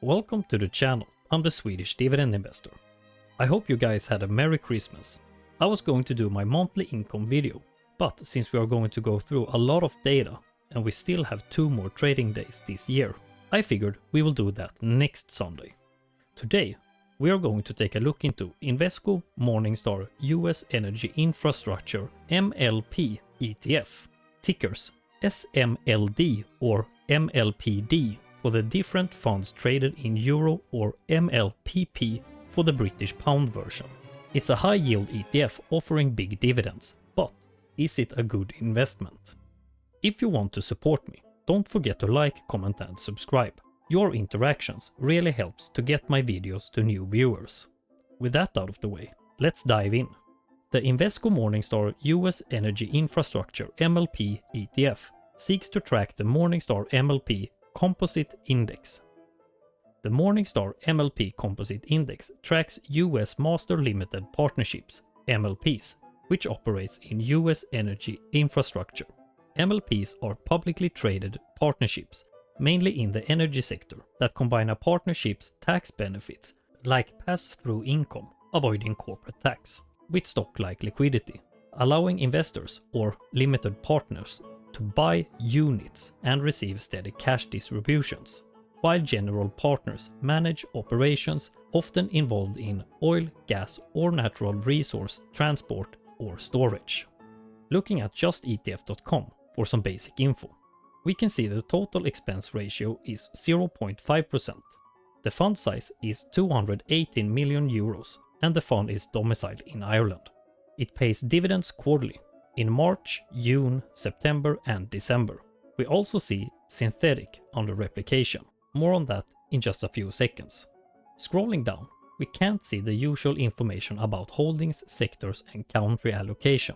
Welcome to the channel. I'm the Swedish dividend investor. I hope you guys had a Merry Christmas. I was going to do my monthly income video, but since we are going to go through a lot of data and we still have 2 more trading days this year, I figured we will do that next Sunday. Today, we are going to take a look into Invesco Morningstar US Energy Infrastructure MLP ETF, tickers SMLD or MLPD for the different funds traded in Euro or MLPP for the British pound version. It's a high yield ETF offering big dividends, but is it a good investment? If you want to support me, don't forget to like, comment and subscribe. Your interactions really helps to get my videos to new viewers. With that out of the way, let's dive in. The Invesco Morningstar US Energy Infrastructure MLP ETF seeks to track the Morningstar MLP Composite Index. The Morningstar MLP Composite Index tracks US Master Limited Partnerships, MLPs, which operates in US energy infrastructure. MLPs are publicly traded partnerships, mainly in the energy sector, that combine a partnership's tax benefits, like pass-through income, avoiding corporate tax, with stock-like liquidity, allowing investors or limited partners to buy units and receive steady cash distributions, while general partners manage operations often involved in oil, gas or natural resource transport or storage. Looking at just ETF.com for some basic info, we can see the total expense ratio is 0.5%. The fund size is 218 million euros and the fund is domiciled in Ireland. It pays dividends quarterly in March, June, September and December. We also see synthetic under replication. More on that in just a few seconds. Scrolling down, we can't see the usual information about holdings, sectors and country allocation.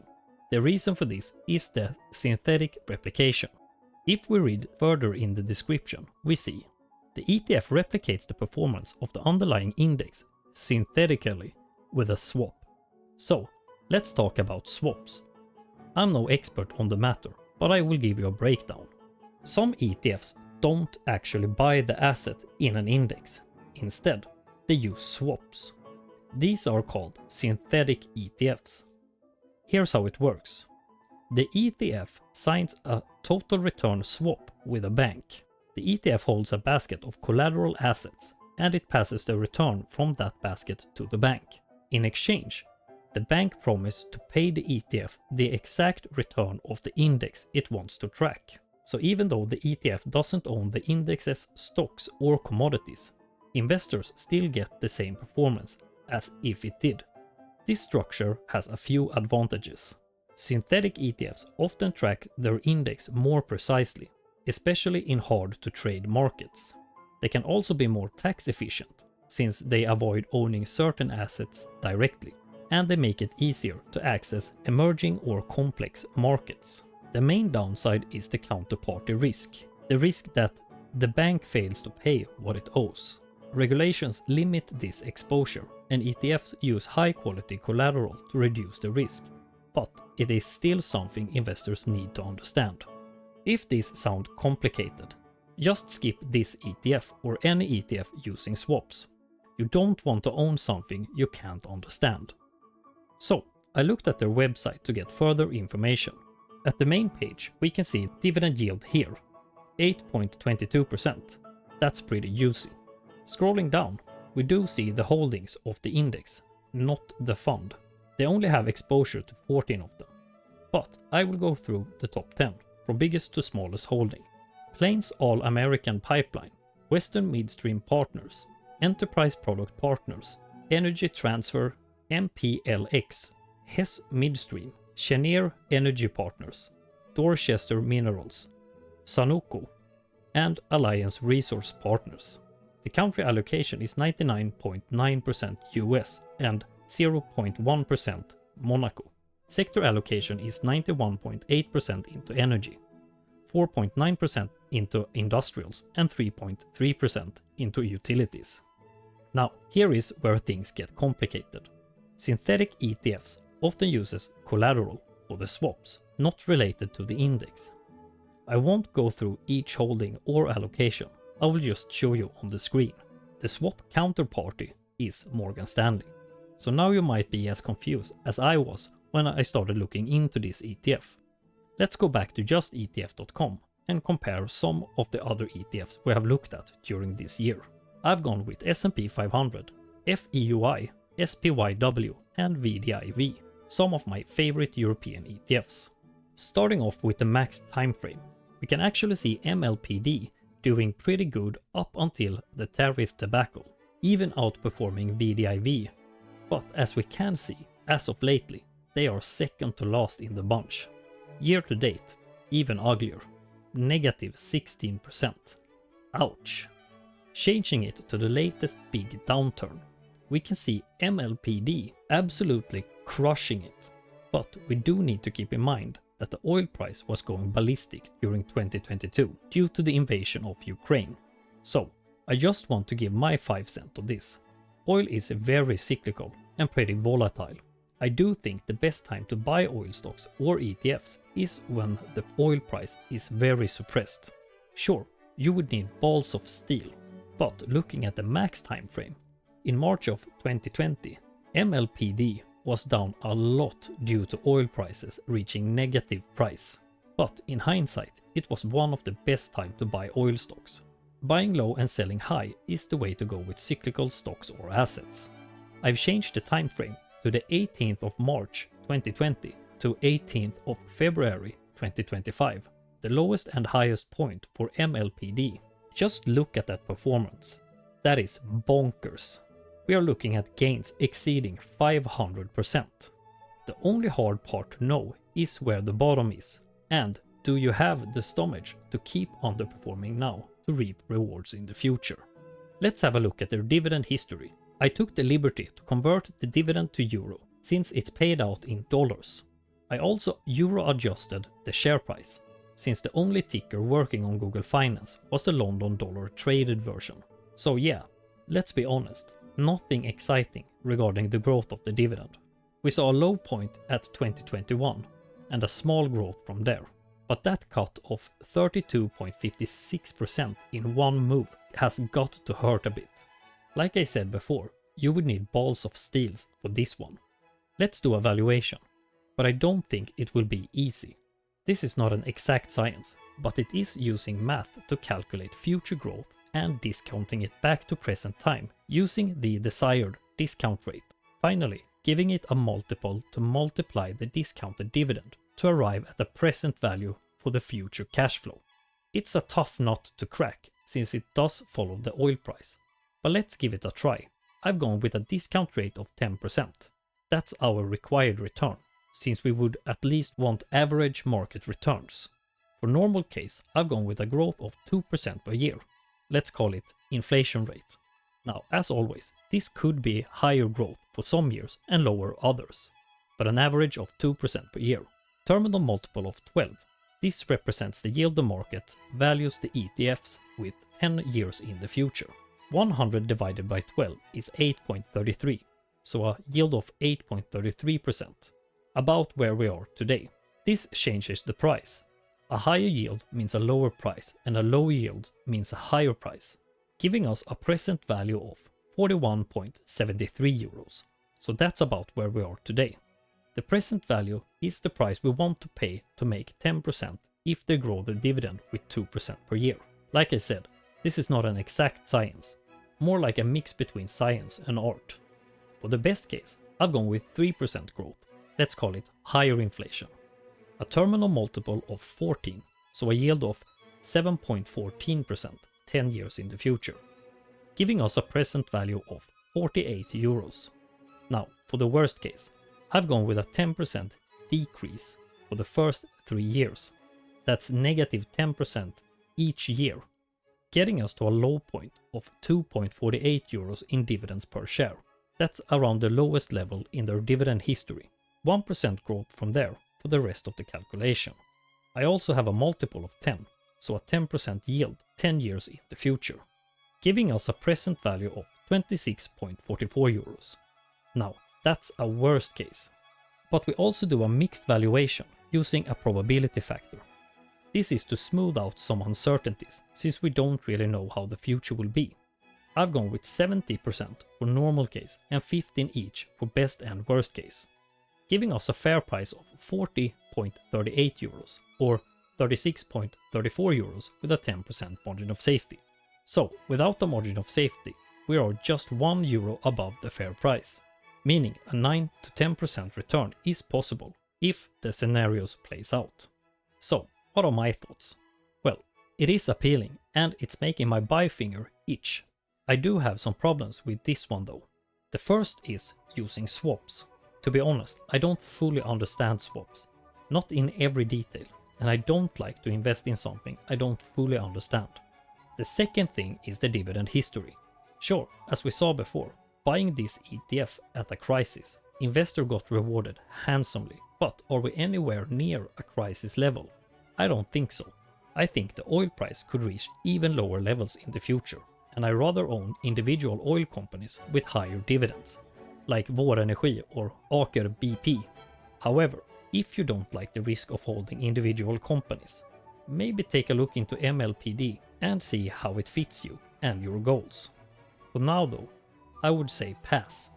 The reason for this is the synthetic replication. If we read further in the description, we see the ETF replicates the performance of the underlying index synthetically with a swap. So, let's talk about swaps. I'm no expert on the matter, but I will give you a breakdown. Some ETFs don't actually buy the asset in an index. Instead, they use swaps. These are called synthetic ETFs. Here's how it works. The ETF signs a total return swap with a bank. The ETF holds a basket of collateral assets and it passes the return from that basket to the bank. In exchange, the bank promises to pay the ETF the exact return of the index it wants to track. So even though the ETF doesn't own the index's stocks or commodities, investors still get the same performance as if it did. This structure has a few advantages. Synthetic ETFs often track their index more precisely, especially in hard to trade markets. They can also be more tax efficient, since they avoid owning certain assets directly, and they make it easier to access emerging or complex markets. The main downside is the counterparty risk, the risk that the bank fails to pay what it owes. Regulations limit this exposure, and ETFs use high quality collateral to reduce the risk, but it is still something investors need to understand. If this sounds complicated, just skip this ETF or any ETF using swaps. You don't want to own something you can't understand. So, I looked at their website to get further information. At the main page, we can see dividend yield here, 8.22%. That's pretty juicy. Scrolling down, we do see the holdings of the index, not the fund. They only have exposure to 14 of them. But I will go through the top 10, from biggest to smallest holding. Plains All American Pipeline, Western Midstream Partners, Enterprise Product Partners, Energy Transfer, MPLX, Hess Midstream, Cheniere Energy Partners, Dorchester Minerals, Sanuco, and Alliance Resource Partners. The country allocation is 99.9% US and 0.1% Monaco. Sector allocation is 91.8% into energy, 4.9% into industrials and 3.3% into utilities. Now, here is where things get complicated. Synthetic ETFs often uses collateral for the swaps, not related to the index. I won't go through each holding or allocation, I will just show you on the screen. The swap counterparty is Morgan Stanley. So now you might be as confused as I was when I started looking into this ETF. Let's go back to just ETF.com and compare some of the other ETFs we have looked at during this year. I've gone with S&P 500, FEUI, SPYW and VDIV, some of my favorite European ETFs. Starting off with the max time frame, we can actually see MLPD doing pretty good up until the tariff debacle, even outperforming VDIV. But as we can see, as of lately, they are second to last in the bunch. Year to date, even uglier, negative 16%. Ouch. Changing it to the latest big downturn, we can see MLPD absolutely crushing it. But we do need to keep in mind that the oil price was going ballistic during 2022 due to the invasion of Ukraine. So, I just want to give my 5 cents on this. Oil is very cyclical and pretty volatile. I do think the best time to buy oil stocks or ETFs is when the oil price is very suppressed. Sure, you would need balls of steel, but looking at the max time frame, in March of 2020, MLPD was down a lot due to oil prices reaching negative price. But in hindsight, it was one of the best time to buy oil stocks. Buying low and selling high is the way to go with cyclical stocks or assets. I've changed the time frame to the 18th of March 2020 to 18th of February 2025, the lowest and highest point for MLPD. Just look at that performance. That is bonkers. We are looking at gains exceeding 500%. The only hard part to know is where the bottom is, and do you have the stomach to keep underperforming now to reap rewards in the future. Let's have a look at their dividend history. I took the liberty to convert the dividend to euro since it's paid out in dollars. I also euro adjusted the share price since the only ticker working on Google Finance was the London dollar traded version. So yeah, let's be honest, nothing exciting regarding the growth of the dividend. We saw a low point at 2021 and a small growth from there. But that cut of 32.56% in one move has got to hurt a bit. Like I said before, you would need balls of steels for this one. Let's do a valuation, but I don't think it will be easy. This is not an exact science, but it is using math to calculate future growth and discounting it back to present time using the desired discount rate. Finally, giving it a multiple to multiply the discounted dividend to arrive at the present value for the future cash flow. It's a tough nut to crack since it does follow the oil price, but let's give it a try. I've gone with a discount rate of 10%. That's our required return, since we would at least want average market returns. For normal case, I've gone with a growth of 2% per year. Let's call it inflation rate. Now, as always, this could be higher growth for some years and lower others, but an average of 2% per year. Terminal multiple of 12. This represents the yield the market values the ETFs with 10 years in the future. 100 divided by 12 is 8.33, so a yield of 8.33%, about where we are today. This changes the price. A higher yield means a lower price and a low yield means a higher price, giving us a present value of 41.73 euros, so that's about where we are today. The present value is the price we want to pay to make 10% if they grow the dividend with 2% per year. Like I said, this is not an exact science, more like a mix between science and art. For the best case, I've gone with 3% growth, let's call it higher inflation. A terminal multiple of 14, so a yield of 7.14% 10 years in the future, giving us a present value of 48 euros. Now, for the worst case, I've gone with a 10% decrease for the first 3 years. That's negative 10% each year, getting us to a low point of 2.48 euros in dividends per share. That's around the lowest level in their dividend history. 1% growth from there for the rest of the calculation. I also have a multiple of 10, so a 10% yield 10 years in the future, giving us a present value of 26.44 euros. Now, that's a worst case. But we also do a mixed valuation using a probability factor. This is to smooth out some uncertainties, since we don't really know how the future will be. I've gone with 70% for normal case and 15 each for best and worst case, giving us a fair price of 40.38 euros or 36.34 euros with a 10% margin of safety. So, without the margin of safety, we are just €1 above the fair price, meaning a 9 to 10% return is possible if the scenarios plays out. So, what are my thoughts? Well, it is appealing and it's making my buy finger itch. I do have some problems with this one though. The first is using swaps. To be honest, I don't fully understand swaps, not in every detail, and I don't like to invest in something I don't fully understand. The second thing is the dividend history. Sure, as we saw before, buying this ETF at a crisis, investor got rewarded handsomely, but are we anywhere near a crisis level? I don't think so. I think the oil price could reach even lower levels in the future, and I rather own individual oil companies with higher dividends, like Vår Energi or Aker BP. However, if you don't like the risk of holding individual companies, maybe take a look into MLPD and see how it fits you and your goals. For now though, I would say pass.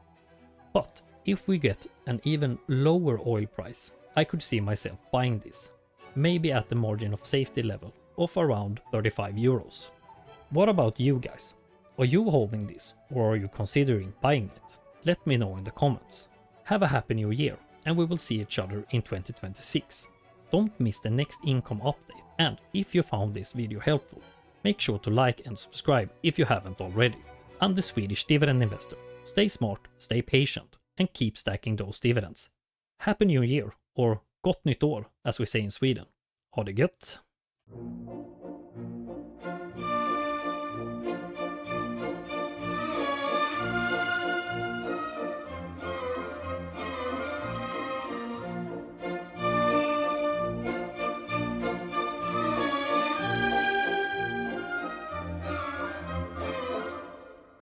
But if we get an even lower oil price, I could see myself buying this, maybe at the margin of safety level of around 35 euros. What about you guys? Are you holding this or are you considering buying it? Let me know in the comments. Have a happy new year and we will see each other in 2026. Don't miss the next income update, and if you found this video helpful, make sure to like and subscribe if you haven't already. I'm the Swedish dividend investor. Stay smart, stay patient and keep stacking those dividends. Happy New Year, or Gott Nytt År as we say in Sweden. Ha det gött!